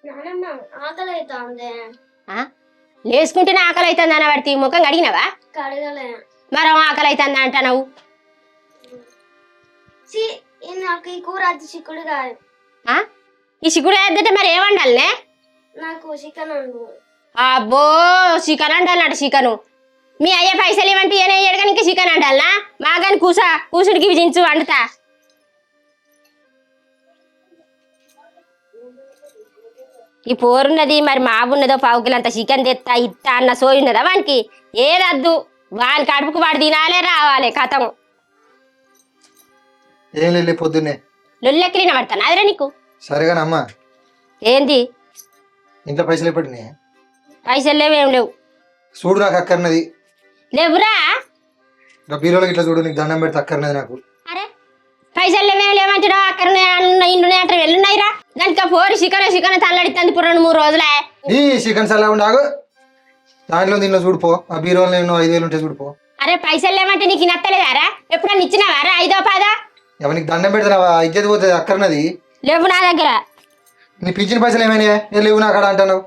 నానమ్మ ఆకలి అవుతుంది. లేసుకుంటేనే ఆకలి అవుతుంది అన్న పడితే ముఖం కడిగినవా? కడగలే. మరో ఆకలి అవుతుంది అంటున్నావు. నాకు ఈ కూర అది చిక్కుడు కాదు. ఈ చిక్కుడు వేద్దంటే మరి ఏమండాలనే? నాకు చికెన్ వండు. అబ్బో చికెన్ అండాలన్నట. చికెను మీ అయ్యే పైసలు ఇవ్వంటే ఏనే అయ్యాడు ఇంకా చికెన్ అండాలనా? మాగాని కూసుడికి విధించు వండుతా. ఈ పోరున్నది మరి మావున్నదో పావుకిలంత చికెన్ తెత్తా ఇత్తా అన్న సోయున్నదా వానికి? ఏదద్దు, వాని కడుపుకు వాడు తినాలే రావాలి కథం. ఏం లేదు పొద్దున్నే లొల్లెక్కిన పడతాను అదిరా నీకు. సరేగానమ్మా. ఏంది? ఇంట్లో పైసలు ఎప్పటినాయి? పైసలు లేవేం లేవు. చూడు నాకు అక్కర్నది. లేవురా? బీరోలోకి ఇట్లా చూడు, నీకు దండం పెడితే అక్కర్నది నాకు. అరే పైసలు లేవేం లేవంటున్నావు. అక్కడ ఇండ్లు అంటే వెళ్ళున్నాయిరా. దానికి పోరు చికెన్ తల్లడిస్తుంది ఇప్పుడు 2-3 రోజులే. ఈ చికెన్ సలా ఉండాగు దాంట్లో దీంట్లో చూడిపో. ఆ బీరోలో 5,000 ఉంటే చూడిపో. అరే పైసలు లేవంటే నీకు నత్తలేదారా? ఎప్పుడన్నా ఇచ్చినావారా 5-10? ఎవరికి దండం పెడతావా? ఇజ్జత్ పోతుంది అక్కర్నది. లేవు నా దగ్గర. నీ పింఛన్ పైసలు ఏమైనా లేవు నా కాడ అంటున్నావు?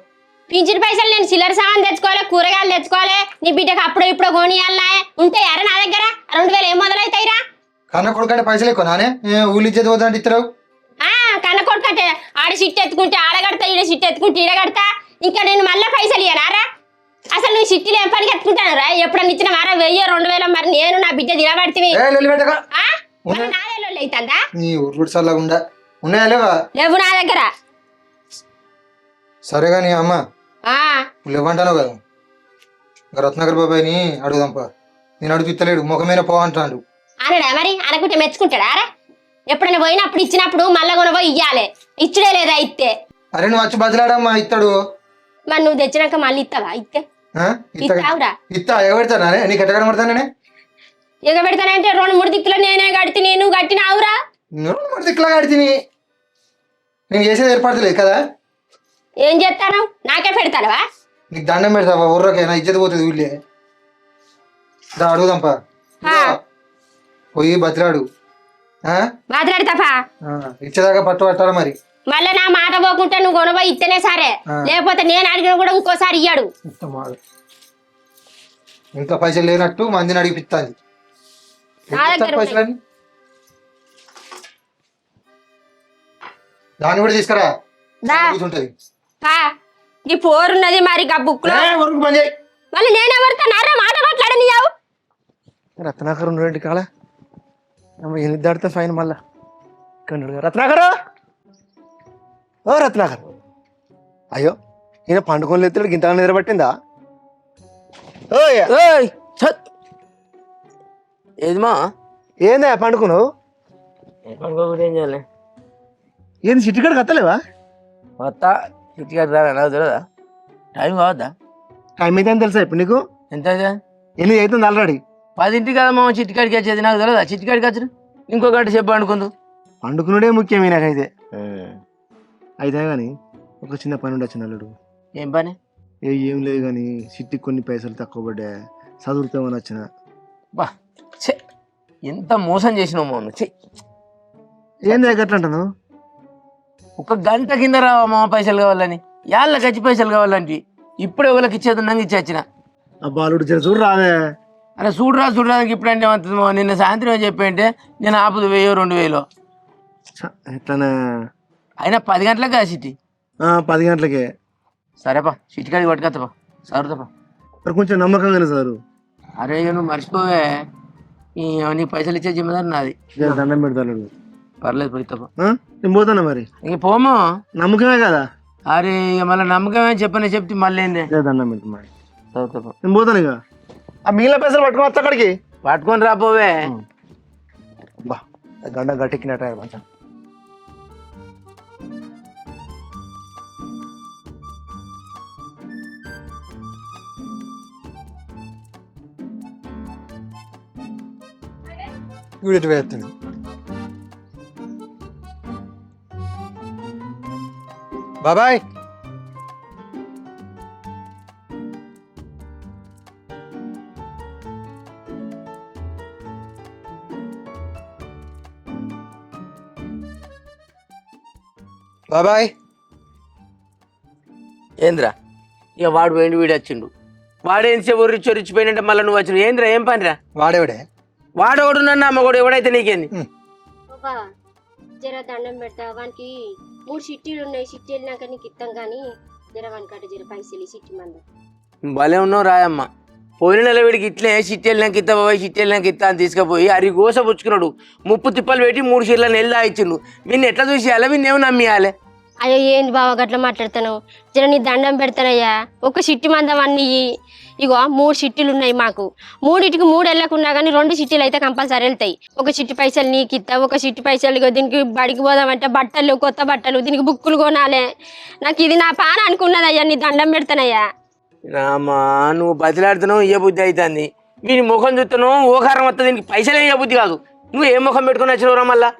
పింఛన్ పైసలు నేను చిల్లర సామాన్ తెచ్చుకోవాలి, కూరగాయలు తెచ్చుకోవాలి, నీ బిడ్డకు అప్పుడు ఇప్పుడు కొనియాలనా ఉంటాయారా నా దగ్గర? 2,000 ఏం మొదలవుతాయిరా? కన్న కొడుకంటే పైసలు ఎక్కువ నానే ఊళ్ళు ఇజ్జత్ పోతుంది అంటే ఇస్తారు. కన్న కొడుకంటే ఆడ సిట్ ఎత్తుకుంటే ఆడగడతా, ఈడ సిట్ ఎత్తుకుంటే ఈడగడతా. ఇంకా నేను మళ్ళీ పైసలు ఇయ్యనారా? అసలు నువ్వు సిట్టిలో ఏం పనికి ఎత్తుకుంటాను రా? ఎప్పుడన్నా ఇచ్చిన వారా 1,000-2,000 మరి నేను నా బిడ్డ తినబడితే నాదే అవుతుందా? నీ ఊరు సల్లా ఉండా ఉన్నాయా లేవా? లేవు నా దగ్గర. సరేగా నీ అమ్మ లేవంటాను కదా. రత్నాకర్ బాబాయ్ని అడుగుదాంపా. నేను అడుగు ఇత్తలేడు, ముఖమైన పో అంటాడు. అనడా మరి? అనుకుంటే మెచ్చుకుంటాడా? ఎప్పుడైనా పోయినప్పుడు ఇచ్చినప్పుడు మళ్ళా కొనబోయి ఇయ్యాలి. ఇచ్చుడే లేదా ఇత్తే? అరే నువ్వు వచ్చి బదిలాడమ్మా ఇస్తాడు. మరి నువ్వు తెచ్చినాక మళ్ళీ ఇస్తావా? ఇత్తే ఇత్తా ఎగబెడతానా? నీకు ఎట్ట కనబడతానే? ఎగబెడతానంటే 2-3 దిక్కులు నేనే కడితే నేను కట్టినావురా. 2-3 దిక్కులా కడితిని. నేను చేసేది ఏర్పడతలేదు కదా. ఏం చేస్తాను? నాకే పెడతావా? నీకు దండం పెడతావా? ఊర్రకైనా ఇజ్జత్ పోతుంది ఊళ్ళే. అడుగుదాంపా. పోయి బతిలాడు. మాట్లాడతాపా ఇచ్చేదాకా పట్టు పట్టాలా మరి. మళ్ళీ నా మాట పోకుంటే నువ్వు కొనబోయి ఇస్తేనే సరే, లేకపోతే నేను అడిగిన కూడా ఇంకోసారి ఇయ్యాడు. ఇంకా పైసలు లేనట్టు మందిని అడిగిపిస్తాది. పైసలని దాన్ని కూడా తీసుకురా. ఈ పోరున్నది మరి బుక్ లో మళ్ళీ నేనే పడతానారా మాట మాట్లాడనియావు. రత్నాకర్ ఉన్నటువంటి కాల ఎనిమిది దాడితే ఫైన్ మళ్ళా. రత్నాకర్, ఓ రత్నాకర్, అయ్యో ఈయన పండుకొని ఎత్తాడు. ఇంతగా నిద్రపట్టిందా? ఏదిమా ఏందా పండుకున్నావు? ఏం చేయాలి? ఏంది సిట్టికాడికి వస్తలేవా? వస్తా. చిట్టికాడి రా నాకు తెలియదా? టైం కావద్దా? టైం అయితే తెలుసా ఇప్పుడు నీకు? ఎంత 8 అవుతుంది ఆల్రెడీ. 10 కదా మా చిట్టికాడికి వచ్చేది నాకు తెలియదా? చిట్టికాడికి వచ్చి ఇంకో గంట చెప్పు పండుకుందు. పండుకున్నాడే ముఖ్యమే నాకైతే. అయితే కానీ ఒక చిన్న పని ఉండొచ్చు నల్లుడు. ఏం పని? ఏం లేదు కానీ సిట్టికి కొన్ని పైసలు తక్కువ పడ్డా, చదువుతామని వచ్చిన. బా చె ఎంత మోసం చేసినావు మౌన. చె ఏంది ఎట్లా అంటాను? ఒక గంట కింద రా మా పైసలు కావాలని, యాళ్ళ గచ్చి పైసలు కావాలంటే ఇప్పుడే ఎవరికి ఇచ్చేది నంగి ఇచ్చి ఆ బాలుడు జర చూడు రాదే. అరే చూడరానికి ఇప్పుడు అంటే ఏమవుతుందో. నిన్న సాయంత్రం చెప్పి అంటే నేను ఆపుదు 1,000-2,000 ఎట్లానే. అయినా 10 గంటలకు కదా సిటీ. 10 గంటలకే. సరేపా సిటీకాడికి పట్టుకొస్తాపా. సరుతాపా. మరి కొంచెం నమ్మకంగా లేదు సారు. అరే నువ్వు మర్చిపోవే, నీకు పైసలు ఇచ్చే జిమ్మదారు నాది. దండం పెడతాడు. పర్లేదు పోయితాపా. నేను పోతాను మరి. ఇంక పోము. నమ్మకమే కదా. అరే ఇక మళ్ళీ నమ్మకమే చెప్తే మళ్ళీ ఏంది? దండం పెడతా మరి. చదువుతాపా. నేను పోతాను ఇక. ఆ మిగిలిన పైసలు పట్టుకొని వస్తా అక్కడికి. పట్టుకొని రాపోవే. బా గంట గట్టెక్కినట్టు మంచి. వీడి వేస్తాడు. బాబాయ్ బాబాయ్ ఏంద్రా ఇక వాడు పోయిండు వీడు వచ్చిండు వాడేంచే ఒరిచ్చిపోయినంటే మళ్ళీ నువ్వు వచ్చిన ఏంద్రా ఏం పనిరా వాడేవాడే వాడోడు నన్ను అమ్మగోడు ఎవడైతే నీకేంది బాబా జర దండం పెడతా వానికి 3 చిట్టీలు ఉన్నాయి చిట్టి వెళ్ళినాక నీకు ఇస్తాం కానీ జర వానికట జర పైసలు చిట్టి మంద భలే ఉన్నావు రాయమ్మ పోయిన నెల వీడికి ఇట్లే చిట్టి వెళ్ళినాక ఇస్తా బాబాయ్ చిట్టి వెళ్ళినాక ఇస్తా అని తీసుకుపోయి అరి గోస పుచ్చుకున్నాడు 30 తిప్పలు పెట్టి 3 చీరల నెల్లు ఇచ్చిండు వీడిని ఎట్లా చూసేయాలి వీడిని ఏమో నమ్మియాలి అయ్యో ఏంది బావ గట్లా మాట్లాడతాను జర నీ దండం పెడతానయ్యా ఒక చిట్టి మందం అన్ని ఇగో 3 చిట్టీలు ఉన్నాయి మాకు 3టికి 3 వెళ్ళకున్నా కానీ 2 చిట్టీలు అయితే కంపల్సరీ వెళ్తాయి ఒక చిట్టి పైసలు నీకు ఇస్తా ఒక చిట్టి పైసలు ఇగో దీనికి బడికి పోదామంటే బట్టలు కొత్త బట్టలు దీనికి బుక్కులు కొనాలి నాకు ఇది నా పాన అనుకున్నదయ్యా నీ దండం పెడతానయ్యా రామా నువ్వు బతిలాడుతున్నావు ఏ బుద్ధి అవుతుంది వీని ముఖం చూస్తున్నావు ఓకారం వస్తుంది దీనికి పైసలు ఏ బుద్ధి కాదు నువ్వు ఏ ముఖం పెట్టుకుని వచ్చినవురా మళ్ళా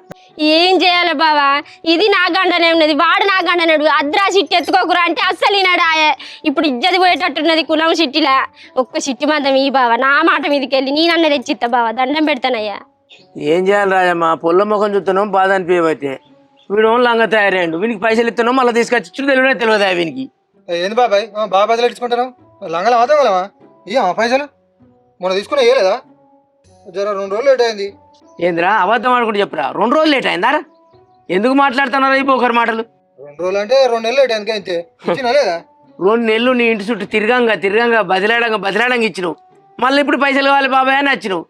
ఏం చేయాలి బావా ఇది నా గండనే ఉన్నది వాడు నా గండనేడు అద్రా చిట్టి ఎత్తుకోకురా అంటే అస్సలు ఈనాడు ఆయే ఇప్పుడు ఇజ్జది పోయేటట్టున్నది కులం చిట్టిలా ఒక్క చిట్టి మందం ఈ బావ నా మాట మీదకి వెళ్ళి నేనన్న తెచ్చిత్తా బావ దండం పెడతానయ్యా ఏం చేయాలి రాజమ్మా పొల్ల ముఖం చూస్తున్నావు బాధ అనిపించబట్టే వీడు లంగా తయారయ్యాడు వీనికి పైసలు ఇస్తున్నావు మళ్ళీ తీసుకొచ్చి తెలియదా వీనికి ఏంది బాబాయ్ బాగా బదులు ఇచ్చుకుంటాను లంగల మాత్రమా ఇయ్యా పైసలు మొన్న తీసుకున్నా ఇయ్యలేదా జర 2 రోజులు లేట్ అయింది ఏందిరా అబద్ధం ఆడుకుంటూ చెప్పరా 2 రోజులు లేట్ అయిందారా ఎందుకు మాట్లాడుతున్నారా ఇప్పుడు ఒకరి మాటలు 2 రోజులు అంటే 2 నెలలు లేట్ అయింది అంతే ఇచ్చినా లేదా 2 నెలలు నీ ఇంటి చుట్టూ తిరగంగా బదిలాడంగా ఇచ్చినావు మళ్ళీ ఇప్పుడు పైసలు కావాలి బాబాయ్ అని వచ్చినావు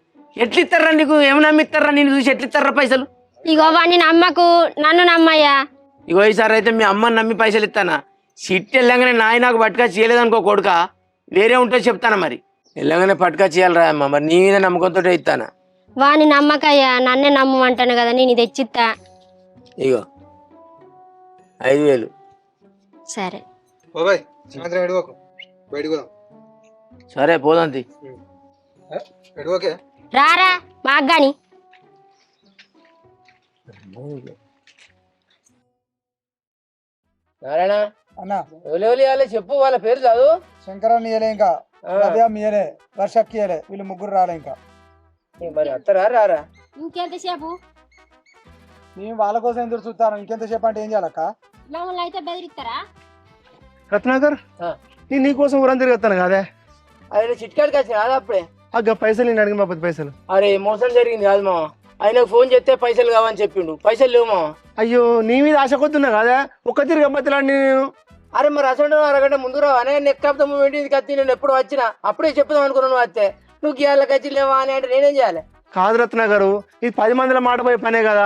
ఎట్లు ఇస్తారా నీకు ఏమి నమ్మిస్తారా నేను చూసి ఎట్లు ఇస్తారా పైసలు ఇగో వాడిని నమ్మకు నన్ను నమ్మయ్యా ఇగో ఈసారి అయితే మీ అమ్మని నమ్మి పైసలు ఇస్తానా సిట్టి వెళ్ళగానే నాకు పట్టుకా చేయలేదనుకో కొడుక వేరే ఉంటే చెప్తానా మరి వెళ్ళగానే పట్టుకా చేయాలరా అమ్మ మరి నీ మీద నమ్మకంతో ఇస్తానా వాని నమ్మకయ్యా నన్నే నమ్మమంటాను కదా నేను తెచ్చిత్తా ఇగో 5,000 సరే బాబాయ్ సాయంత్రం ఎడుకోకు బయటకు పోదాం సరే పోదంతి ఎడుకోకే రారా మాకు గాని నారాయణ అన్న ఎవరు ఇవ్వాలి చెప్పు వాళ్ళ పేరు చదువు శంకరాన్ని ఇయ్యలే ఇంకా రవ్యామ్ ఇయ్యలే వర్షక్కి ఇయ్యలే వీళ్ళు 3 రాలే ఇంకా మరి అత్తరా రారా ఇంకెంతసేపు నేను వాళ్ళ కోసం ఎదురు చూస్తాను ఇంకెంతసేపు అంటే ఏం చేయాలక్క మమ్మల్ని అయితే బెదిరిస్తారా రత్నాకర్ నేను నీకోసం ఊరం తిరుగుతాను కాదే అదే చిట్కాడికి వచ్చిన కాదు అప్పుడే పైసలు నేను అడిగిన బాబు పైసలు అరే మోసం జరిగింది కాదు మామ ఆయనకు ఫోన్ చేస్తే పైసలు కావని చెప్పిండు పైసలు లేవు మామ అయ్యో నీ మీద ఆశ కొద్దున్నా కదా ఒక్క తిరిగి అమ్మతిలాడి నేను అరే మరి అసలు అరగంట ముందు రావు అనే నెక్కాపుతా ఏంటి కత్తి నేను ఎప్పుడు వచ్చినా అప్పుడే చెప్తాం అనుకున్నాను వస్తే నువ్వు గీయాల కచ్చి లేవా అని అంటే నేనేం చేయాలి కాదు రత్నాకరు ఇది 10 మందిల మాట పోయే పనే కదా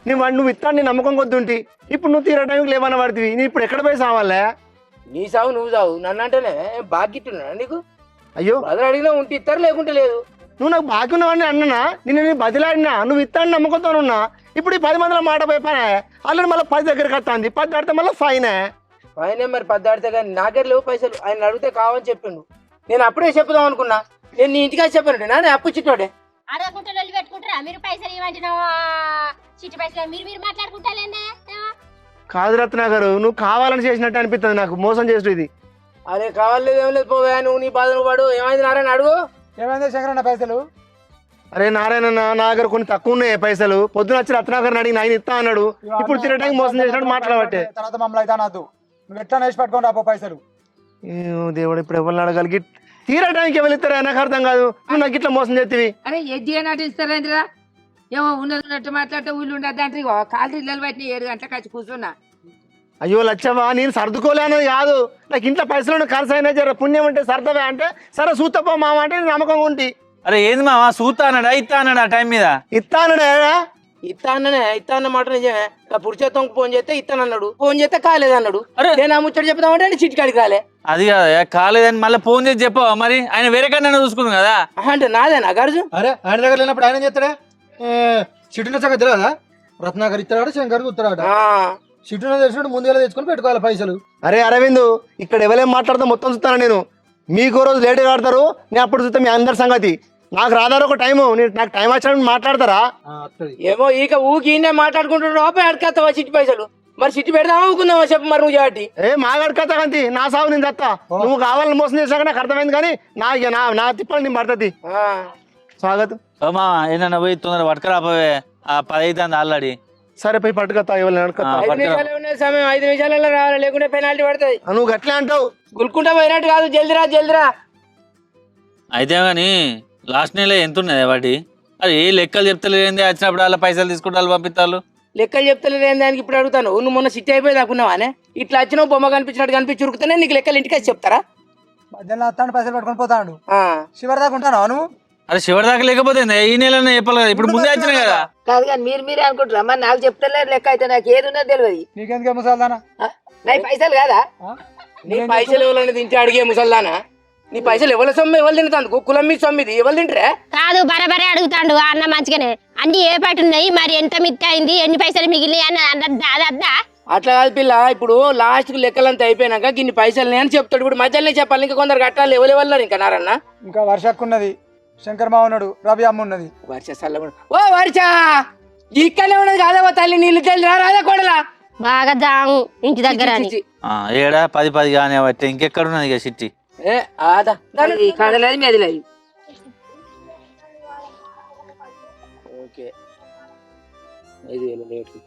నువ్వు ఇస్తాను నీ నమ్మకం కొద్దుంటి ఇప్పుడు నువ్వు తీరే టైంకి లేవన్న పడుతుంది నేను ఇప్పుడు ఎక్కడ పోయి సావాలే నీ సావు నువ్వు సావు నన్ను అంటేనే బాగిట్టున్నా నీకు అయ్యో బదులు అడిగినా ఉంటే ఇస్తారు లేకుంటే లేదు నువ్వు నాకు బాకీ ఉన్నావని అన్నా నేను బదిలాడినా నువ్వు ఇస్తాను నమ్మకంతో ఉన్నా ఇప్పుడు ఈ 10 మందిల మాట పోయి పనే ఆల్రెడీ మళ్ళీ 10 దగ్గరికి వస్తుంది 10 దాటితే మళ్ళీ ఫైనే ఆయనే మరి 10 దాడితే కానీ నాకే లేవు పైసలు ఆయన అడిగితే కావని చెప్పిండు నేను అప్పుడే చెప్దాం అనుకున్నా నేను నీ ఇంటికి చెప్పానంటే నానే అప్పు చిట్టోడే అడగకుంటే లొల్లి పెట్టుకుంటారా మీరు పైసలు ఇవ్వంటున్నావా చిట్టి పైసలు మీరు మాట్లాడుకుంటాలేందే కాదు రత్నాకరు నువ్వు కావాలని చేసినట్టు అనిపిస్తుంది నాకు మోసం చేసు ఇది అరే కావాలేదు ఏం లేదు పోవా నువ్వు నీ బాధ నువ్వు పడు ఏమైంది నారాయణ అడుగు ఏమైంది శంకరన్న పైసలు అరే నారాయణ నా దగ్గర కొన్ని తక్కువ ఉన్నాయి పైసలు పొద్దున వచ్చి రత్నాకర్ అడిగి ఆయన ఇస్తా అన్నాడు ఇప్పుడు తినడానికి మోసం చేసినట్టు మాట్లాడబట్టే తర్వాత మమ్మల్ని అయితే అనద్దు నువ్వు ఎట్లా వేసి పట్టుకొని రాపో పైసలు దేవుడు ఇప్పుడు ఎవరిని అడగలిగి తీరడానికి ఎవరు ఇస్తారా నాకు అర్థం కాదు నువ్వు నాకు ఇట్లా మోసం చేతివి అరే ఎడ్డి నాటి ఇస్తారేంద్రా ఏమో ఉన్నట్టు మాట్లాడితే ఊళ్ళు ఉండద్దు అంటే కాలు ఇళ్ళలు పట్టిన 7 గంటలకు వచ్చి కూర్చున్నా అయ్యో లచ్చవా నేను సర్దుకోలేనది కాదు నాకు ఇంట్లో పైసలు ఖర్చు అయినా జర పుణ్యం అంటే సర్దవే అంటే సరే సూతపో మామ అంటే నేను నమ్మకంగా ఉంటి అరే ఏంది మావా సూతా అన్నాడా ఇత్తా అన్నాడా టైం మీద ఇస్తానడే ఇస్తా అన్న మాట నిజమే పురుషోత్తం ఫోన్ చేస్తే ఇస్తానన్నాడు ఫోన్ చేస్తే కాలేదన్నాడు అరే నేను ఆ ముచ్చట చెప్తామంటే చిటికాడికి రాలే అది కాదా కాలేదని మళ్ళీ ఫోన్ చేసి చెప్పవా మరి ఆయన వేరే కన్నా చూసుకుంది కదా అంటే నాదేనా గర్జు అరే ఆయన దగ్గర లేనప్పుడు ఆయన ఏం చేస్తాడే సిటీలో సంగతి తెలియదా రత్నాకర్ ఇస్తాడు శంకర్ ఉత్తరాడు సిటీలో తెలిసినట్టు ముందుగా తెచ్చుకొని పెట్టుకోవాలి పైసలు అరే అరవింద్ ఇక్కడ ఎవరేం మాట్లాడతా మొత్తం చూస్తాను నేను మీకు రోజు లేట్గా ఆడతారు నేను అప్పుడు చూస్తా మీ అందరి సంగతి నాకు రాదారు ఒక టైము నాకు టైం వచ్చినప్పుడు మాట్లాడతారా ఏమో ఇక ఊకి మాట్లాడుకుంటున్నాడు అడకత్తావా చిట్టి పైసలు మరి చిట్టి పెడదామా ఊకుందామా చెప్పు మరి నువ్వు చాటి ఏ మాట్లాడుకతా కంతి నా సాగు నేను చత్తా నువ్వు కావాలని మోసం చేసాక నాకు అర్థమైంది కానీ నా తిప్పలు నేను పడుతుంది స్వాగతం మా ఏమన్నా పోయి తొందర పట్టుకురాపోవే ఆ 10 అవుతుంది ఆల్రెడీ సరే పోయి పట్టుకొస్తా ఎవరు ఆ, 5 పట్టుకురా. నిమిషాలే ఉన్నది సమయం, 5 నిమిషాలలో రావాలి, లేకుంటే పెనాల్టీ పడుతుంది. నువ్వు గట్లే అంటావు. గుల్కుంటా పోయినట్టు కాదు, జల్దిరా. అయితే కానీ లాస్ట్ నెల ఎంత ఉన్నది వాటి అది ఏ లెక్కలు చెప్తలేదు, వచ్చినప్పుడు వాళ్ళ పైసలు తీసుకుంటే వాళ్ళు పంపిస్తారు. లెక్కలు చెప్తలేదు ఏం దానికి ఇప్పుడు అడుగుతాను. నువ్వు మొన్న సిట్ అయిపోయి దాకున్నావానే, ఇట్లా వచ్చినావు బొమ్మ కనిపించినట్టు కనిపించి ఉరుకుతానే నీకు లెక్కలు ఇంటికి వచ్చి చెప్తారా? మధ్యలో వస్తాడు పైసలు పట్టుకొని పోతాడు. ఆ. చివరి దాకా ఉంటాను నువ్వు. అరే చివరి దాకా లేకపోతే ఈ నెలనే చెప్పాలి కదా, ఇప్పుడు ముందే వచ్చినాయి కదా. కాదు కానీ మీరే అనుకుంటారా మరి నాకు చెప్తలేరు లెక్క అయితే నాకు ఏది ఉన్నది తెలియదు. నీకెందుకు ముసల్దానా? నాకు పైసలు కాదా? నీ పైసలు ఎవరైనా తింటే అడిగే ముసల్దానా? నీ పైసలు ఎవరి సొమ్ము ఎవరు తింటాను? కులం మీ సొమ్మిది ఎవరు తింటారే? కాదు బరబరే అడుగుతాడు ఆ అన్న మంచిగానే. అన్ని ఏ పాటు ఉన్నాయి మరి, ఎంత మిత్తి అయింది, ఎన్ని పైసలు మిగిలినాయి అన్న అద్దా. అట్లా కాదు పిల్ల, ఇప్పుడు లాస్ట్ కు లెక్కలంతా అయిపోయినాక ఇన్ని పైసలు అని చెప్తాడు. ఇప్పుడు మధ్యలోనే చెప్పాలి, ఇంకా కొందరు కట్టాలి. ఎవరు ఇంకా నారన్న ఇంకా వర్షక్కున్నది, శంకర్ మావ ఉన్నాడు, రవి అమ్మ ఉన్నది. వర్ష ఓ వర్ష ఇక్కడనే ఉన్నది కాదా తల్లి, నీళ్ళు తల్లి రాదా కొడలా బాగా దాము ఇంటి దగ్గర అని. ఏడా 10 కానీ బట్టి ఇంకెక్కడ ఉన్నది ఇక సిట్టి. ఏ ఆదా కదలేదు మెదిలేదు. ఓకే 5,000 రేటు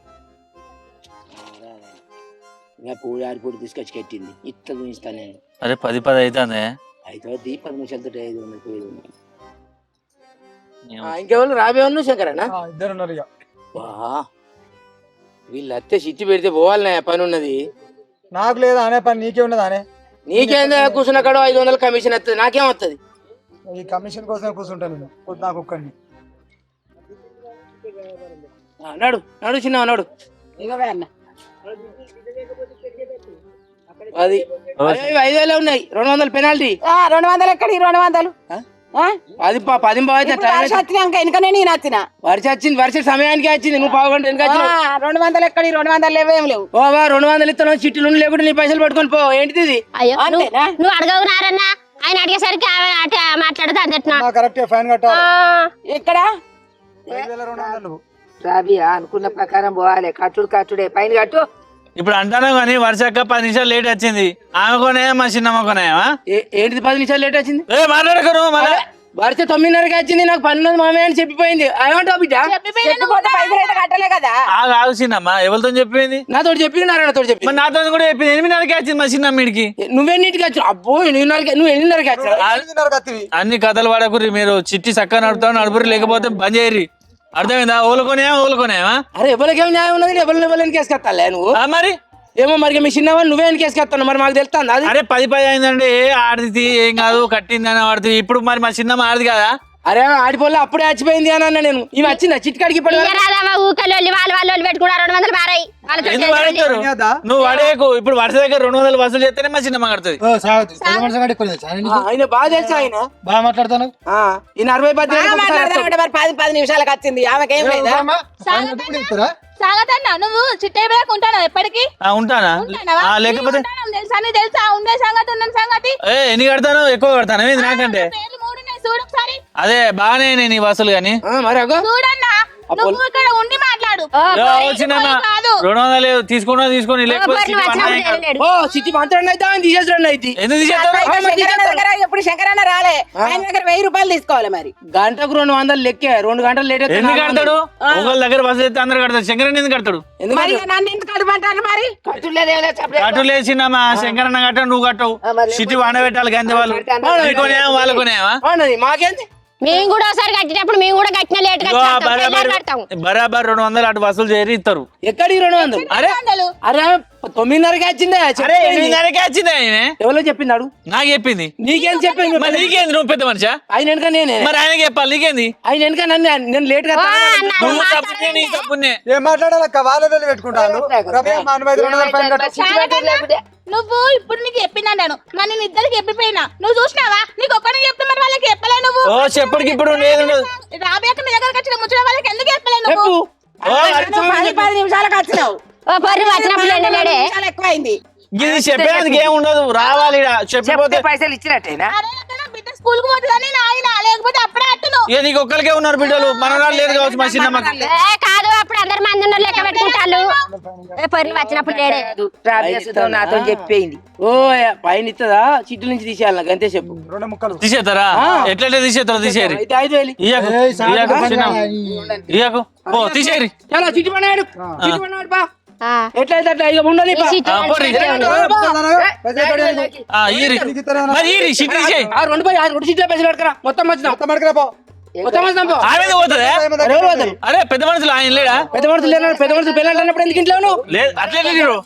ఇంకా పూడి ఆడిపూడి తీసుకొచ్చి కట్టింది. ఇట్లా చూపిస్తాను నేను. అరే 10 అవుతుంది. అయితే 10 నిమిషాలతో 500. ఇంకెవరు రాబే వాళ్ళు శంకరనా? ఇద్దరు ఉన్నారు ఇక. వా వీళ్ళు అత్తే సిట్టి పెడితే పోవాలనే పని ఉన్నది. నాకు లేదా అనే పని నీకే ఉన్నదా అనే? నీకేందా కూర్చున్న కాడ 500 కమిషన్ వస్తుంది, నాకేం వస్తుంది? ఈ కమిషన్ కోసం కూర్చుంటాను నేను నాకు ఒక్కడిని. నడు నడు చిన్న నడు. అది 5,000 ఉన్నాయి, 200 పెనాల్టీ. 200 ఎక్కడి 200? అది 10 అయితే వెనుకనే నేను వచ్చిన వర్ష వచ్చింది, వర్ష సమయానికి వచ్చింది. నువ్వు 1/2 గంట వెనక వచ్చినావు. 200 ఎక్కడి 200 లేవేం లేవు. ఓ 200 ఇస్తాను, చిట్టులు లేకుంటే నీ పైసలు పట్టుకొని పో. ఏంటిది ఇది? అయ్యో నువ్వు అడగవునారన్న, ఆయన అడిగేసరికి అటు మాట్లాడతా అంతట్నా. కరెక్ట్ ఫైన్ కట్టాలి. ఇక్కడ 5,200. రాబియా అనుకున్న ప్రకారం పోవాలి. కట్టుడే పైన కట్టు. ఇప్పుడు అంటాను కానీ వర్షక్క 10 నిమిషాలు లేట్ వచ్చింది. ఆమె కొనే మా చిన్నమ్మ కొనాయమా? ఏంటిది 10 నిమిషాలు లేట్ వచ్చింది? మాట్లాడకరు మళ్ళీ. వర్ష 9:30కి వచ్చింది, నాకు 12 మామే అని చెప్పిపోయింది. ఏమంటావు బిడ్డ? కట్టలే కదా. ఆగు చిన్నమ్మ, ఎవరితో చెప్పింది? నాతో చెప్పింది, నారాయణతో చెప్పింది. మరి నాతో కూడా చెప్పింది. 8:30కి వచ్చింది మా చిన్నమ్మడికి. నువ్వెన్నింటికి వచ్చావు? అబ్బో 8:30కి, నువ్వు 8:30కి వచ్చావు. అన్ని కథలు పడకుర్రి మీరు. చిట్టి చక్కగా నడుపుతావు, నడుపురి, లేకపోతే బంద్ చేయరి. అర్థమైందా? ఓలుకొనేమా? అరే ఎవరికేం న్యాయం ఉన్నది? ఎవరిని కేసుకొస్తాలే నువ్వు? మరి ఏమో మరి మీ చిన్నవాళ్ళు నువ్వే కేసుకొస్తాను, మరి మాకు తెలుస్తుంది అది. అరే 10 అయిందండి, ఆడిది ఏం కాదు, కట్టిందని ఆడిది. ఇప్పుడు మరి మా చిన్నమ్మ ఆడిది కదా. అరే ఆడిపోలే అప్పుడే చచ్చిపోయింది అని అన్న నేను. ఇవి వచ్చిందా చిట్కాడికి? ఊకలు వాళ్ళు పెట్టుకున్నారు 200 మారాయి. ఎందుకు వాడతారు? నువ్వు వాడేకు. ఇప్పుడు వర్ష దగ్గర 200 వసూలు చేస్తేనే మా చిన్నమ్మ కడుతుంది. ఆయన బాగా తెలుసా ఆయన? బాగా మాట్లాడతాను. ఈయన 10 నిమిషాలకు వచ్చింది. ఆమెకేం లేదా? సాగతన్నా నువ్వు చిట్టేబేకు ఉంటాను ఎప్పటికి ఉంటానా? లేకపోతే తెలుసా నీ తెలుసా ఉండే సంగతి ఉన్న సంగతి ఎన్ని కడతాను? ఎక్కువ కడతాను ఇది నాకంటే. పేర్లు 3 ఉన్నాయి చూడు ఒకసారి. అదే బాగానే నేను ఈ వసూలు గాని. మరి అగో చూడన్నా నువ్వు ఇక్కడ ఉండి మాట్లాడు. చిన్నమ్మ 200 తీసుకొని లేకపోతే ఓ సిటీ మాత్రం అయితే ఆయన తీసేసాడు. అయితే ఎందుకు తీసేస్తారు? ఎప్పుడు శంకరన్న రాలే, ఆయన దగ్గర 1000 రూపాయలు తీసుకోవాలి. మరి గంటకు 200 లెక్కే, 2 గంటలు లేట్ అయితే ఎందుకు కడతాడు? ఒకళ్ళ దగ్గర వసూలు చేస్తే అందరు కడతాడు. శంకరన్న ఎందుకు కడతాడు? మరి నన్ను ఎందుకు కడమంటారు? మరి కట్టు లేచినమ్మా. శంకరన్న కట్ట, నువ్వు కట్టవు. సిటీ వండబెట్టాలి గంధ వాళ్ళు. నీకోనేమో వాళ్ళకునేమా? మాకేంది? మేము కూడా ఒకసారి కట్టినప్పుడు మేము కూడా కట్టిన లేట్ బరాబర్ 200 అటు వసూలు చేయరు, ఇస్తారు. ఎక్కడికి 200? అరే అరే 9:30కి వచ్చిందే. 8:30కి వచ్చింది. ఎవరో చెప్పింది అడుగు. నాకు చెప్పింది. నీకేం చెప్పింది? నీకేంది? నువ్వు పెద్ద మనిషా? ఆయన వెనక నేనే. మరి ఆయనకి చెప్పాలి. నీకేంది? ఆయన వెనక నేను లేట్ గా నువ్వు తప్పునే, నీ తప్పునే. ఏం మాట్లాడాలక్క? వాళ్ళ పెట్టుకుంటాను. రవి అమ్మ 200 ఫైన్ కట్టు. నువ్వు ఇప్పుడు నీకు చెప్పినా నేను మరి నేను ఇద్దరికి చెప్పిపోయినా. నువ్వు చూసినావా? నీకు ఒక్కడికి చెప్తే మరి వాళ్ళకి చెప్పలే నువ్వు. ఓ చెప్పటికి ఇప్పుడు లేదు. రాబోయాక మీ దగ్గరకు వచ్చిన ముచ్చట వాళ్ళకి ఎందుకు చెప్పలే నువ్వు? 10 నిమిషాలకు వచ్చినావు. ఎక్కువైంది. ఇది చెప్పేందుకు ఏం ఉండదు. రావాలి చెప్పిపోతే పైసలు ఇచ్చినట్టేనా? బిడ్డ స్కూల్ కు పోతుందని ఆయన లేకపోతే అప్పుడే అట్టును. ఇక నీకు ఒక్కరికే ఉన్నారు బిడ్డలు. మనరాలు లేదు కావచ్చు మా చిన్నమ్మకి. కాదు అప్పుడు అందరు అందరు మంది ఉన్న లెక్క పెట్టుకుంటారు పొరి వచ్చినప్పుడు లేడే నాతో చెప్పేయింది. ఓ పైన ఇస్తుందా చిట్టు నుంచి తీసేయాలి నాకు అంతే చెప్పు. 2 ముక్కలు తీసేస్తారా ఎట్లయితే తీసేస్తారా తీసేయరు అయితే 5,000 ఇయ్యకు ఏయ్, సాగు ఇయ్యకు పని చిన్న కాదు. ఇయ్యకు పో తీసేరి చాలా చిట్టు పన్నాడు చిట్టు పన్నాడు బా ఆ, ఎట్లయితే అట్లా ఇక ఉండని ఈ సీటు పోరి. ఇయ్యరి మరి ఇయ్యరి షిట్ తీసేయి ఆ 2 సీట్ల పైసలు పట్టుకురా మొత్తం వచ్చినాం మొత్తం వచ్చినాం పో. ఆమె పోతుంది ఎవరు పోతారు? అరే పెద్ద మనుషులు ఆయన లేడా పెద్ద మనుషులు లేరు పెద్ద మనుషులు పిల్లలు అన్నప్పుడు ఎందుకు ఇంట్లో నువ్వు? లేదు అట్లే లేరు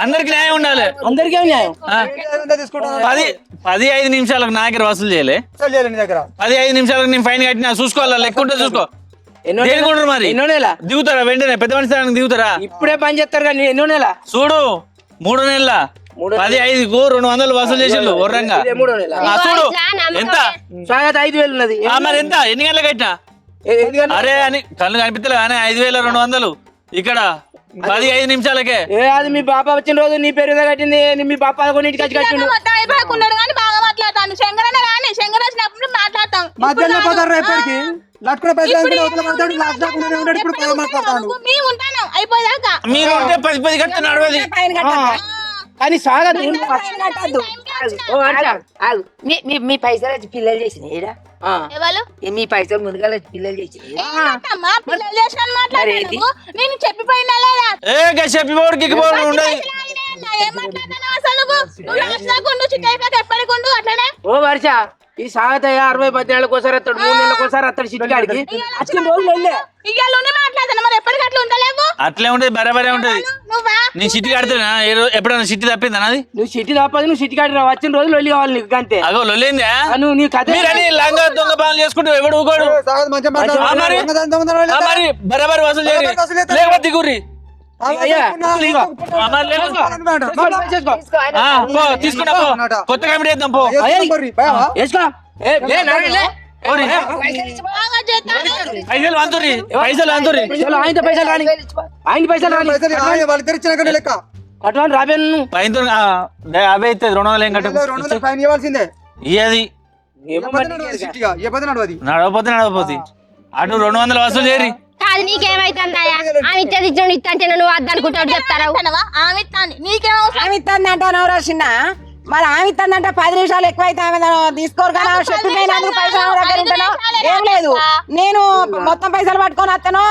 అందరికి న్యాయం ఉండాలి అందరికీ ఏం న్యాయం? ఆ, 10-5 నిమిషాలకు నా దగ్గర వసూలు చేయలే 10-5 నిమిషాలకు నేను ఫైన్ కట్టినా చూసుకోవాలా లెక్క ఉంటే చూసుకో ఎన్నో దేనికి ఉండరు మరి ఎన్నో నెల దిగుతారా వెంటనే పెద్ద మనిషి దిగుతారా ఇప్పుడే పని చేస్తారు కానీ ఎన్నో నెల చూడు 3 నెలల 10-5కు 200 వసూలు చేసిండు ఓర్రంగా ఇదే 3వ నెల. ఆ, చూడు ఎంత స్వాగత 5,000 ఉన్నది ఆ, మరి ఎంత ఎన్ని గంటలకు కట్టినా ఎందుకంటే అరే అని కళ్ళు కనిపిస్తలే కానీ 5,200 ఇక్కడ 10-5 నిమిషాలకే ఏ అది మీ పాప వచ్చిన రోజు నీ పేరు మీద కట్టింది మీ పాప 11ంటికి వచ్చి కట్టిండు మొత్తం అయిపోయాకున్నాడు కానీ బాగా మాట్లాడతాను. శంకరన్న రాని శంకర్ వచ్చినప్పుడు మాట్లాడతాం. మధ్యలో పోతారు ఎప్పటికి లక్షల పైసలు అవతల పడతాడు, లాస్ట్ దాకా ఉండనే ఉన్నాడు, ఇప్పుడు పైన మాట్లాడతాడు. మేము ఉంటాను అయిపోయాక. మీరు ఉంటే 10 కట్టి నడవది కానీ స్వాగత ఓ వర్ష, ఆగు. మీ పైసలు వచ్చి పిల్లలు చేసినాయి ఈడ? ఎవరు మీ పైసలు ముందుగా వచ్చి పిల్లలు చేసినాయి. ఏంటమ్మా పిల్లలు చేసిన మాట్లాడాను. నేను చెప్పిపోయినా లేదా ఏ చెప్పి పోడు గిక్కి పోడు ఉండదు ఏం మాట్లాడుతున్నావు అసలు నువ్వు లాస్ట్ దాకా ఉండు చిట్టయిపోయాక ఎప్పటికి ఉండు అట్లనే. ఓ వర్ష ఈ స్వాగత 60-10 నెలలకు ఒకసారి వస్తాడు 3 నెలలకు ఒకసారి వస్తాడు సిట్టికాడికి వచ్చిన రోజులు వెళ్ళే ఇవాళ ఉండి మాట్లాడతాను మరి ఎప్పటికి అట్లా ఉండలేవు అట్లే ఉంటది బరాబరే ఉంటది నువ్వా నేను సిట్టి కడుతున్నా ఎప్పుడైనా సిట్టి తప్పిందా నాది నువ్వు సిట్టి తప్పదు నువ్వు సిట్టికాడికి రా వచ్చిన రోజులు వెళ్ళి కావాలి నీకు అంతే అగో లొల్లేందా నువ్వు నీ కథ మీరని లంగా దొంగ పనులు చేసుకుంటూ ఎవడు ఊకోడు సాగదు మంచిగా మాట్లాడు. ఆ మరి? ఆ మరి బరాబర్ వసూలు చేయరు బరాబర్ వసూలు చేస్తారు. లేకపోతే దిగుర్రి అయ్యా, ఇదిగో. ఆ మరి లేకపోతే చేసుకో. ఆ, పో తీసుకున్నా పో కొత్త కమిటీ వేద్దాం పో వేసుకో ఏ, లే, నడు, లే. పోరి. బాగా చేస్తాను. పైసలు వంతుర్రి పైసలు వంతుర్రి చలో, ఆయనతో పైసలు రాని ఆయన పైసలు రాని వాళ్ళిద్దరు ఇచ్చినాక లెక్క కట్టమని రాబేను నువ్వు పైన అవే ఇస్తుంది 200 ఏం కట్ట 200 ఫైన్ ఇవ్వాల్సిందే. ఇయ్యది ఏమో ఏ పద్ధతి నడవదు సిట్టిగా, ఏ పద్ధతి నడవదు. నడవపోతే అటు 200 వసూలు చేయరి కాదు నీకేమైతుందాయా ఆమె ఇచ్చేది ఇచ్చిన ఇస్తంటే నువ్వు వద్దనుకుంటాడు చెప్తారా అంటావా? ఆమె ఇస్తాంది నీకేమో ఆమె ఇస్తుంది అంటావు రాసిన మరి ఆమె ఇస్తుందంటే 10 నిమిషాలు ఎక్కువైతే ఆమె తీసుకోరు కదా చెప్పి పోయినందుకు పైసలు ఆమె దగ్గర ఉంటాను ఏం లేదు నేను మొత్తం పైసలు పట్టుకొని వస్తాను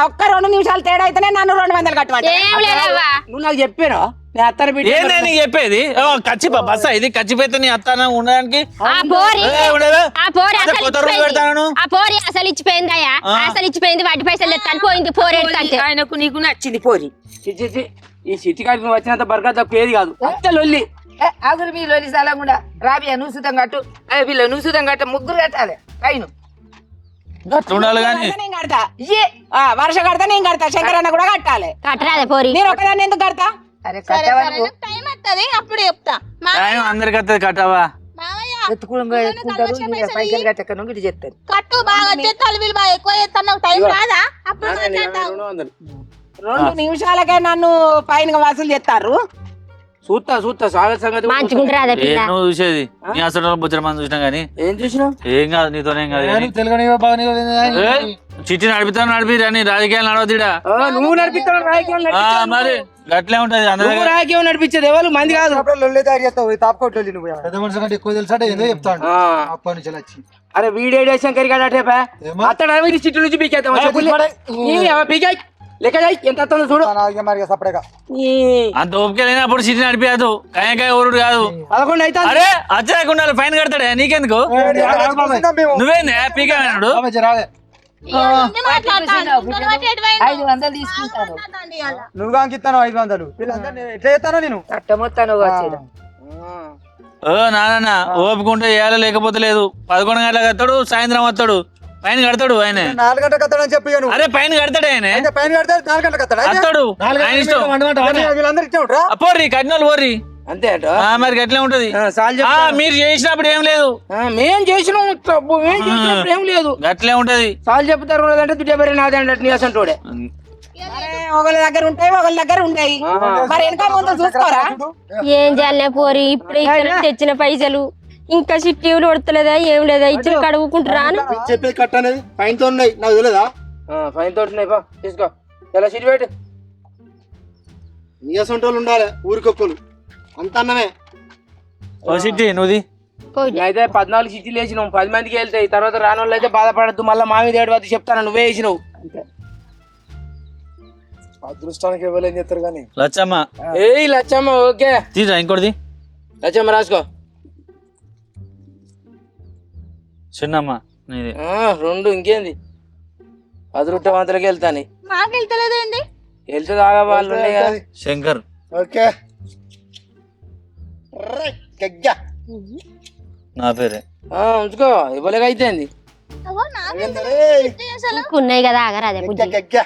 ఒక్క 2 నిమిషాలు తేడా అయితేనే నన్ను 200 కట్టమంటే ఏం లేదవ్వా నువ్వు నాకు చెప్పాను నేను అత్తని ఏందే నీకు చెప్పేది కచ్చి బస్సా ఇది కచ్చిపోతే నీ అత్తాన ఉండడానికి ఆ పోరి ఏ, ఉండదు ఆ పోరి అదే అసలు కొత్త రూమ్ పెడతాను ఆ పోరి అసలు ఇచ్చిపోయిందయ్యా అసలు ఇచ్చిపోయింది వాటి పైసలు ఎత్తాను పోయింది పోరి ఎత్తంటే ఆయనకు నీకు నచ్చింది పోరి. ఈ సిట్టికాడికి నువ్వు వచ్చినంత బరకత్ తక్కువ ఏది కాదు అంతే లొల్లి ఆగురు మీరు లొలి సలకుండా రాబియా నువ్వు సుతం కట్టు వీళ్ళ నువ్వు సుతం కట్ట ముగ్గురు కట్టాలి కైను గట్ల ఉండాలి కానీ నేను కడతా ఇయ్యే వర్ష కడతా నేను కడతా శంకరన్న కూడా కట్టాలి కట్టరాదే పోరి నేను ఒకదాన్ని ఎందుకు కడతా అరే సరే సరే నాకు టైం వస్తుంది అప్పుడు చెప్తా టైం అందరికి వస్తుంది కట్టవా మామయ్య ఎత్తుకుంటారు పైసలు కట్టకను ఇటు చెప్తారు కట్టు బాగా వచ్చేస్తాను వీళ్ళు బాగా ఎక్కువ చేస్తాను టైం రాదా అప్పుడు మాట్లాడతావు 2 నిమిషాలకే నన్ను పైన వసూలు చేస్తారు చూస్తా స్వాగత సంగతి కూడా చూస్తా. మంచుకుంటారాదే ఏం పిల్ల నువ్వు చూసేది నీ అసలు బుచ్చర మంది చూసినా గానీ ఏం చూసినావు ఏం కాదు నీతోనేం కాదు కానీ. తెలుగు బాగా ఏ, చిట్టి నడిపిస్తాను నడిపి అని రాజకీయాలు నడవతీడా నువ్వు నడిపిస్తావు రాజకీయం మరి గట్లే ఉంటది అందరి నువ్వు దగ్గర రాజకీయం నడిపించేది ఎవరు మంది కాదు లొల్లి తయారు చేస్తావు తాపుకోవట్లేదు నువ్వు. పెద్ద మనిషి కంటే ఎక్కువ తెలుసా ఏదో చెప్తాడు ఆ. అప్పటి నుంచి వచ్చి అరే వీడియో శంకర్ గారు అటేపా ఏమో? అత్తడు చిట్టు నుంచి పీకేద్దాం పీకాయి లెక్క చేయి ఎంత వస్తుందో చూడు మరి సపరేగా అంత ఓపిక లేనప్పుడు చిట్టి నడిపియదు కాయకాయ ఊరుడు కాదు 11 అయితే అరే అచ్చకుండా ఫైన్ కడతాడే నీకెందుకు నువ్వేంది పీకాడు రాలే మాట్లాడతాను 500 తీసుకుంటాను నువ్వు కాకిస్తాను 500 వీళ్ళందరూ ఎట్లా చేస్తానో నేను కట్ట మొత్తాను వచ్చేది ఓ నాన్న ఓపుకుంటే చేయాలి లేకపోతే లేదు 11 గంటలకు వస్తాడు సాయంత్రం వస్తాడు పైన కడతాడు ఆయన 4 గంటలకు కత్తాడని చెప్పి నువ్వు అరే పైన కడతాడు ఆయన అంటే పైన కడితే 4 గంటలకు కత్తాడు వస్తాడు ఆయన ఇష్టం వీళ్ళందరూ ఇచ్చాడు రా పోర్రి కట్టినోళ్ళు పోర్రి అంతే అంట మరి గట్లే ఉంటది సాల్ మీరు చేసినప్పుడు ఏం లేదు మేం చేసినాం మేం చేసినప్పుడు ఏం లేదు గట్లే ఉంటది సాల్ చెప్తారు అంటే దుడ్డే బరి నాదే అంటే నీ అసంటోడే ఒకళ్ళ దగ్గర ఉంటాయి ఒకళ్ళ దగ్గర ఉంటాయి మరి వెనక ముందు చూసుకోరా ఏం చేయాలనే పోరి ఇప్పుడు ఇక్కడ తెచ్చిన పైసలు ఇంకా చిట్టీలు కొడతలేదా ఏం లేదా ఇచ్చిన కడుగుకుంటారా చెప్పేది కట్ట అనేది పైనతో ఉన్నాయి నాకు తెలియదా ఫైన్ తోటి తీసుకో ఇలా సిటీ పెట్టు. నీ అసంటోళ్ళు ఉండాలి ఊరికొక్కలు అంత అన్నమే. ఓ సిట్టి నువ్వుది. అయితే 14 సిటీలు వేసినావు, 10 మందికి వెళ్తాయి. తర్వాత రాని వాళ్ళు అయితే బాధపడద్దు, మళ్ళీ మా మీద ఏడు వద్ద చెప్తాను, నువ్వే వేసినావు. అదృష్టానికి ఇవ్వలేని చెప్తారు కానీ లచ్చమ్మ ఏయ్ లచ్చమ్మ, ఓకే తీరా ఇంకోటిది. లచ్చమ్మ రాసుకో. చిన్నమ్మ నీది. 2 ఇంకేంది, 10 రూపాయలకి వెళ్తాను. మాకు వెళ్తలేదేంటి? వెళ్తే ఆగా వాళ్ళు ఉన్నాయి కదా. శంకర్. ఓకే గగ్గ. నా పేరే. ఉంచుకో, ఇవ్వలేక అయితేంది. అగో నాకు అసలు ఉన్నాయి కదా ఆగరా అదే బుజ్జి. గగ్గ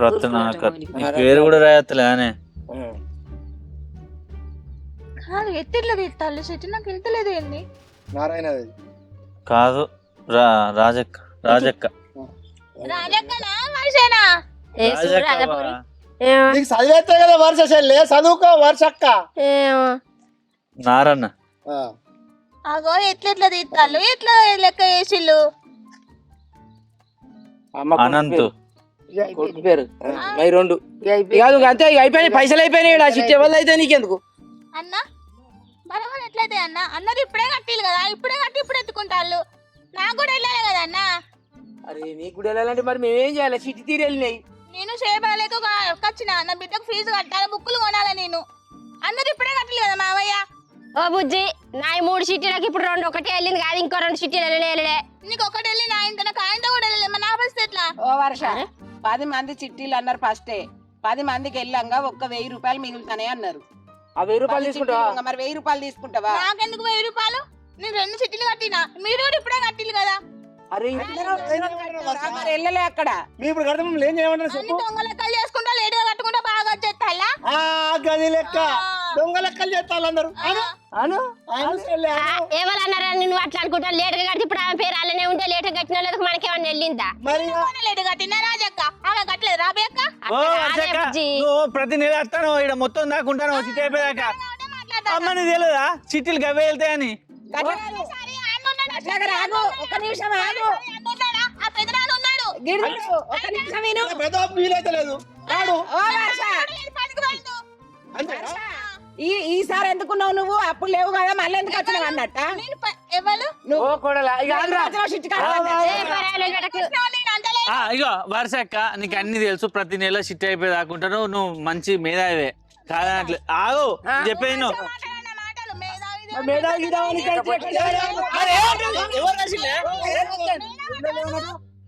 రత్నాకర్. నీ పేరు కూడా రాయత్తలే అనే. కాదు ఎట్టిట్లా తీస్తాళ్ళు చెట్టు నాకు వెళ్తలేదేంటి? నారాయణ కాదు రాజక్క. రాజక్క. రాజక్కనా వర్షేనా? ఏ చూడు రాజపురి. ఏమో నీకు చదివేస్తే కదా వర్ష చెల్లె, చదువుకో వర్షక్క. ఏమో నారన్న. అగో ఎట్లెట్లా తీస్తాళ్ళు, ఎట్లా లెక్క వేసిళ్ళు? అనంత్. కొడుకు పేరు మై 2 కాదు అంతే. ఇక అయిపోయినాయి, పైసలు అయిపోయినాయి. ఆ చిట్టి ఎవరు అయితే నీకెందుకు అన్న బలవన్ ఎట్లయితే అన్న? అందరు ఇప్పుడే కట్టిలు కదా, ఇప్పుడే కట్టి ఇప్పుడు ఎత్తుకుంటాళ్ళు. నాకు కూడా వెళ్ళాలి కదా అన్న. అరే నీకు కూడా వెళ్ళాలంటే మరి మేమేం చేయాలి? చిట్టి తీరు వెళ్ళినాయి. నేను చేయబడలేక వచ్చిన నా బిడ్డకు ఫీజు కట్టాలి, బుక్కులు కొనాలి. నేను అందరు ఇప్పుడే కట్టలేదు కదా మావయ్య. ఓ బుజ్జి, నా 3 సిటీలకు ఇప్పుడు 2 ఒకటే వెళ్ళింది కాదు, ఇంకో 2 సిటీలు వెళ్ళలే. నీకు ఒకటి వెళ్ళి నా ఇంత నాకు ఆయన కూడా వెళ్ళలేదు, మరి నా పరిస్థితి ఎట్లా? ఓ వర్ష 10 మంది చిట్టీలు అన్నారు ఫస్టే. 10 మందికి వెళ్ళంగా ఒక్క 1000 రూపాయలు మిగులుతానే అన్నారు. ఆ 1000 రూపాయలు తీసుకుంటావా? మరి 1000 రూపాయలు తీసుకుంటావా? నాకెందుకు 1000 రూపాయలు? నేను 2 చిట్టీలు కట్టినా, మీరు కూడా ఇప్పుడే కట్టిలు కదా. అరే మరి వెళ్ళలే అక్కడ. మీ ఇప్పుడు కడితే మమ్మల్ని ఏం చేయమంటారు అన్ని చెప్పు. దొంగ లెక్కలు చేసుకుంటా, లేటుగా కట్టుకుంటా, బాగా వచ్చేస్తాలా? గది లెక్క దొంగ లెక్కలు చేస్తారు అందరు. ఏమన్నారా నువ్వు అట్లా అనుకుంటా? లేటుగా కడితే ఇప్పుడు ఆమె పేరు అలానే ఉంటే లేటుగా కట్టిన వాళ్ళకి మనకేమన్నా వెళ్ళిందా? లేటు కట్టినా రాజక్క, ఆమె కట్టలేదు రాబే అక్క. ఓ అచ్చక్క, నువ్వు ప్రతి నెల వస్తాను ఇక్కడ మొత్తం దాకుంటాను చిట్టి అయిపోయాక. అమ్మ నీకు తెలియదా చిట్టీలు గవ్వే వెళ్తాయని? ఒక్క నిమిషం ఆగు. ఆ పెదనాన్న ఉన్నాడు. గిడుగు, ఒక్క నిమిషం విను. వీలైతే లేదు. ఓ వర్ష, ఈసారి ఎందుకున్నావు నువ్వు? అప్పుడు లేవు కదా, మళ్ళీ ఎందుకు వచ్చినావు అన్నట్ట? ఎవరు నువ్వు ఓ కోడలా, ఇక ఆగురా. ఇగో వర్షక్క, నీకు అన్ని తెలుసు. ప్రతి నెల చిట్టి అయిపోయి దాకుంటాను. నువ్వు మంచి మేధావే కాదనట్లు. ఆగు చెప్పేది నువ్వు.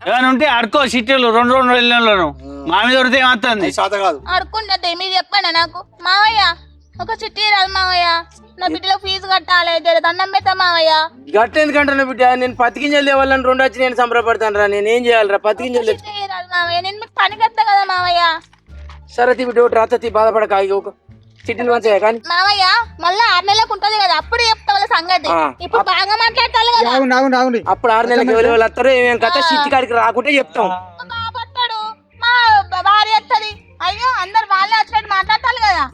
ఏమైనా ఉంటే అడుకో చిట్టీలు 2 వెళ్ళిన మా మీద ఉడితే ఏమవుతుంది? అడుకుంటే మీరు చెప్పండి నాకు. మావయ్య ఒక చిట్టి రాదు మావయ్య, నా బిడ్డలో ఫీజు కట్టాలి, దండం పెడతా మావయ్య. గట్ట ఎందుకంటున్నా బిడ్డ? నేను 10 గింజలు తేవాలని 2 వచ్చి నేను సంబరపడతాను రా. నేనేం చేయాలి రా? 10 గింజలు రాదు మావయ్య, నేను మీకు పని కట్టా కదా మావయ్య. సరే బిడ్డ, ఒకటి రాత్రి బాధపడక. ఒక చిట్టీలు మంచిగా కానీ మావయ్య మళ్ళీ 6 నెలలకు ఉంటది కదా, అప్పుడు చెప్తా వాళ్ళ సంగతి. ఇప్పుడు బాగా మాట్లాడతారు కదా. అప్పుడు 6 నెలలకి ఎవరు వస్తారు ఏమేం కథ చిట్టి కాడికి రాకుంటే చెప్తాం. కాబట్టాడు మా భార్య వస్తుంది. అయ్యో అందరు వాళ్ళే వచ్చినట్టు మాట్లాడతారు కదా.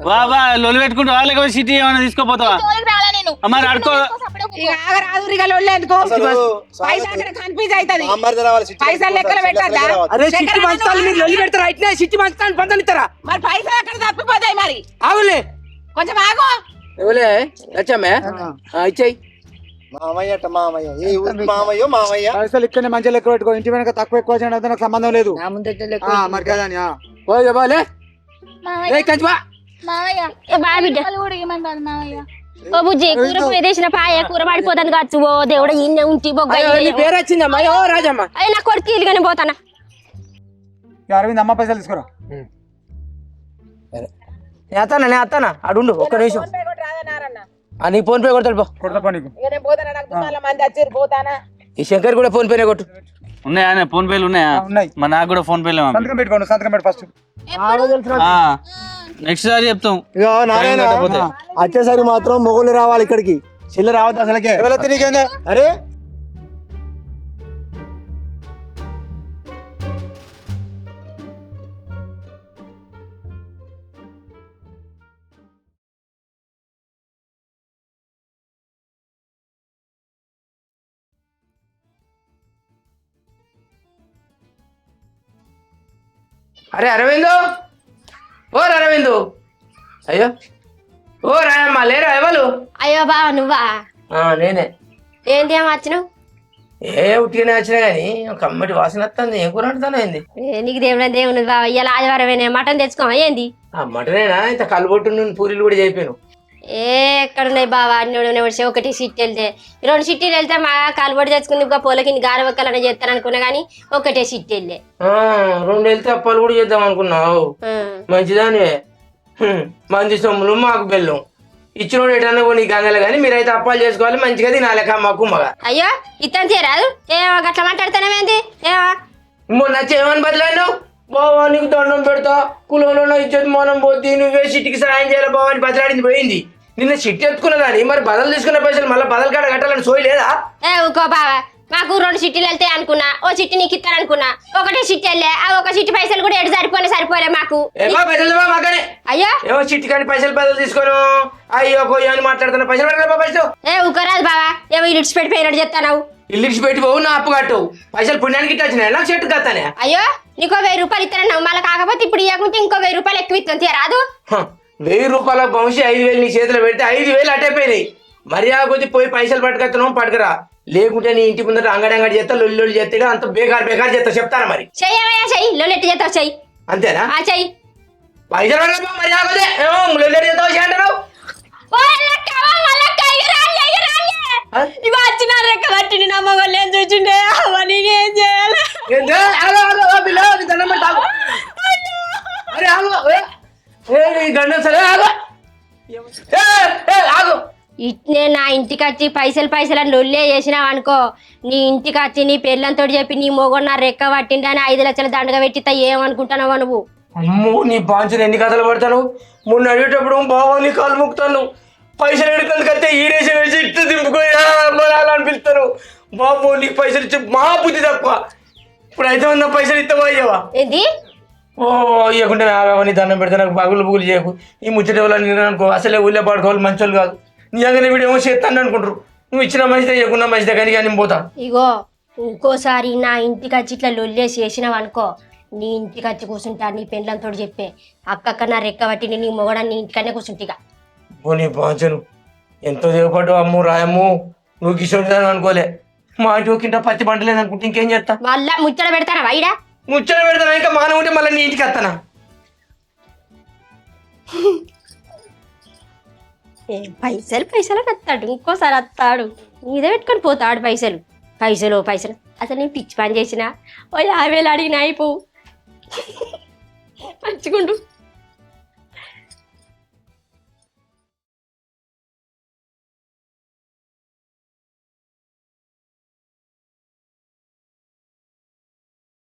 బాబా లొల్లి పెట్టుకుంటే వాళ్ళకి చిట్టి ఏమైనా తీసుకోపోతావా? జోలికి రాలే నేను. మరి అడుకో. ఇక ఆగరాదు రిగలు ఎందుకు? పైసలు అక్కడ కన్ఫ్యూజ్ అవుతుంది. పైసలు లెక్కలు పెట్టద్దా? అరే చిట్టి మంచుతాను, మీరు లొల్లి పెడతారా? ఇట్లా చిట్టి మంచుతాను పంతనిస్తారా? మరి పైసలు అక్కడ తప్పిపోతాయి. మరి ఆవులే కొంచెం ఆగు. ఎవలే వచ్చామే ఇచ్చాయి. మామయ్య మామయ్య ఏ ఊరికి మామయ్యో మామయ్య. పైసలు ఇక్కడనే మంచిగా లెక్క పెట్టుకో. ఇంటి వెనక తక్కువ ఎక్కువ చేయడం నాకు సంబంధం లేదు. మరి కదా బాలే మావయ్య బాగా బిడ్డ. కూడా ఇవ్వమంటారు మావయ్య. ఓ బుజ్జి, కూర వేసిన పాయ కూర పడిపోతాను కావచ్చు. ఓ దేవుడ ఇన్న ఉంటి బొగ్గ పేరు వచ్చిందమ్మా. ఓ రాజమ్మ, అయ్యి నా కొడుకు ఇల్లుగానే పోతానా. అరవింద్ అమ్మ పైసలు తీసుకురా. నేను అత్తానా అడుండు ఒక్క నిమిషం. నీ ఫోన్ పే కొడతాడు పో. కొడతా పో నీకు. ఇక నేను పోతానా? నాకు దుకాణంలో మంది వచ్చి పోతానా? ఈ శంకర్ కూడా ఫోన్ పేనే కొట్టు. ఉన్నాయా ఫోన్ పేలు? ఉన్నాయా? ఉన్నాయి. మరి నాకు కూడా ఫోన్ పేలు. సంతకం పెట్టుకోండి. సంతకం పెట్టు ఫస్ట్. నెక్స్ట్ సారి చెప్తాం. ఇక నారాయణ వచ్చేసరి మాత్రం మొగుళ్ళు రావాలి ఇక్కడికి, చెల్లి రావద్దు అసలుకే. ఎవరైతే నీకేందే? అరే అరే అరవిందు, ఓ అరవిందు, అయ్యో ఓ రాయమ్మ లేరా ఎవరు? అయ్యో బావ నువ్వా? నేనే. ఏంది ఏం వచ్చినావు? ఉట్టిగానే వచ్చినా కానీ ఒక అమ్మటి వాసన వస్తుంది. ఏం కూర వండుతాను ఏంది? నీకు దేవుని బావ ఇవాళ ఆదివారమేనే మటన్ తెచ్చుకోవా ఏంది? మటనేనా? ఇంత కలుబొట్టు పూరీలు కూడా చెప్పాను. ఎక్కడున్నాయి బావా అన్నీ ఒకటి సిట్టి వెళ్తే 2 సిట్టీలు వెళ్తే మా కాలుబడి తెచ్చుకుంది ఇంకా పొలకి గారవక్కలని చేస్తాను అనుకున్నా కానీ ఒకటే సిట్టి వెళ్ళే. 2 వెళ్తే అప్పాలు కూడా చేద్దాం అనుకున్నావు. మంచిదాని మంచి సొమ్ములు మాకు బెల్లం ఇచ్చినోడు ఎటన్నా నీ గంగలు కానీ మీరైతే అప్పాలు చేసుకోవాలి మంచిగా తినాలి కమ్మగా. అయ్యో ఇతను చేయరాదు ఏమో గట్లా మాట్లాడుతానేమేంది? ఏమో మొన్న ఏమని బదిలాను బావా నీకు దండం పెడతా కులంలో ఇచ్చేది మనం పోతే నువ్వే సిట్టికి సాయం చేయాలి బావా అని బదిలాడింది పోయింది. నిన్న సిట్టి ఎత్తుకున్నదాని మరి బదలు తీసుకున్న పైసలు మళ్ళీ బదలు కాడ కట్టాలని సోయి లేదా? ఊకో బావా మాకు 2 సిట్టీలు వెళ్తాయి అనుకున్నా, ఓ సిట్టి నీకు ఇస్తాను అనుకున్నా, ఒకటే సిట్టి వెళ్ళే ఆ ఒక సిట్టి పైసలు కూడా ఎటు సరిపోలే మాకు. పైసలు మాకనే అయ్యో ఏమో చిట్టి కానీ పైసలు బదులు తీసుకోను అయ్యో కొయ్యో అని మాట్లాడుతున్నా పైసలు పడగల పైసలు. ఊకోరాదు బావా ఏమో ఇల్లు పెట్టిపోయినట్టు చెప్తాను. ఇల్లు పెట్టి పోవు నా అప్పు కట్టు పైసలు పుణ్యానికి ఇట్లా వచ్చినాయి నాకు చెట్టు కత్తానే. అయ్యో నీకో 1000 రూపాయలు ఇస్తానన్నావు మళ్ళీ కాకపోతే ఇప్పుడు ఇవ్వకుంటే ఇంకో 1000 రూపాయలు ఎక్కువ ఇస్తాను రాదు? 1000 రూపాయల వంశీ 5000 నీ చేతిలో పెడితే 5000 అట్టయిపోయినాయి. మర్యాద కొద్ది పోయి పైసలు పట్టుకొస్తున్నావు పట్టుకురా, లేకుంటే నీ ఇంటి ముందర అంగడి చేస్తా లొల్లి చేస్తే అంత బేకారు చేస్తా చెప్తాను. మరి చెయ్యి లొల్లెట్టి చేస్తావు చెయ్యి అంతేనా? చెయ్యి పైసలు పడక మర్యాద కొద్ది లొల్లి చేస్తావు అంటున్నావు. చూసిండే అవన్నీ ఏం చేయాలి? ఇట్నే నా ఇంటికి వచ్చి పైసలు అని లొల్లే చేసినావు అనుకో, నీ ఇంటికి వచ్చి నీ పెళ్ళంతో చెప్పి నీ మొగడు నా రెక్క పట్టిండని 5 లక్షల దండగా పెట్టితా ఏమనుకుంటున్నావు నువ్వు? అమ్మో నీ పాంచలు ఎన్ని కథలు పడతాను. మొన్న అడిగేటప్పుడు బావా నీ కాలు మొక్కుతాను పైసలు ఎడుకందుకైతే ఈరేసి వేసి ఇట్టు దింపుకోయాలని పిలుస్తాను. బాబు నీకు పైసలు ఇచ్చి మా బుద్ధి తక్కువ. ఇప్పుడు అయితే ఉన్న పైసలు ఇస్తావా అయ్యావా? ఏంది ఓ ఇవ్వకుంటే నీ దండం పెడితే నాకు బగులు చేయకు. ఈ ముచ్చట అనుకో అసలే ఊళ్ళో పాడుకోవాలి మంచోళ్ళు కాదు. నీ దగ్గర వీడు ఏమో చేస్తాను అనుకుంటారు. నువ్వు ఇచ్చిన మంచిదే ఇవ్వకుండా మంచిదే కానీ నేను పోతా. ఇగో ఇంకోసారి నా ఇంటికి వచ్చి ఇట్లా లొల్లేసి చేసినావు అనుకో, నీ ఇంటికి వచ్చి కూర్చుంటా నీ పెండ్లంతో చెప్పే అక్క నా రెక్క పట్టి నీ మొగడాన్ని నీ ఇంటికనే కూర్చుంటిగా. ఓ నీ పాంచను ఎంతో దేవపాటు అమ్ము రాయమ్ము నువ్వు కిషోర్ అనుకోలే. మా ఇంటి పత్తి పంటలేదు అనుకుంటే ఇంకేం చేస్తా? మళ్ళా ముచ్చట పెడతానా వైడా? ముచ్చట పెడతానా? ఇంకా మానవ ఉంటే మళ్ళీ నీ ఇంటికి వస్తానా? పైసలు వస్తాడు, ఇంకోసారి వస్తాడు నీదే పెట్టుకొని పోతాడు. పైసలు అసలు నేను పిచ్చి పని చేసిన 50,000 అడిగిన అయిపోవు మంచిగుండు.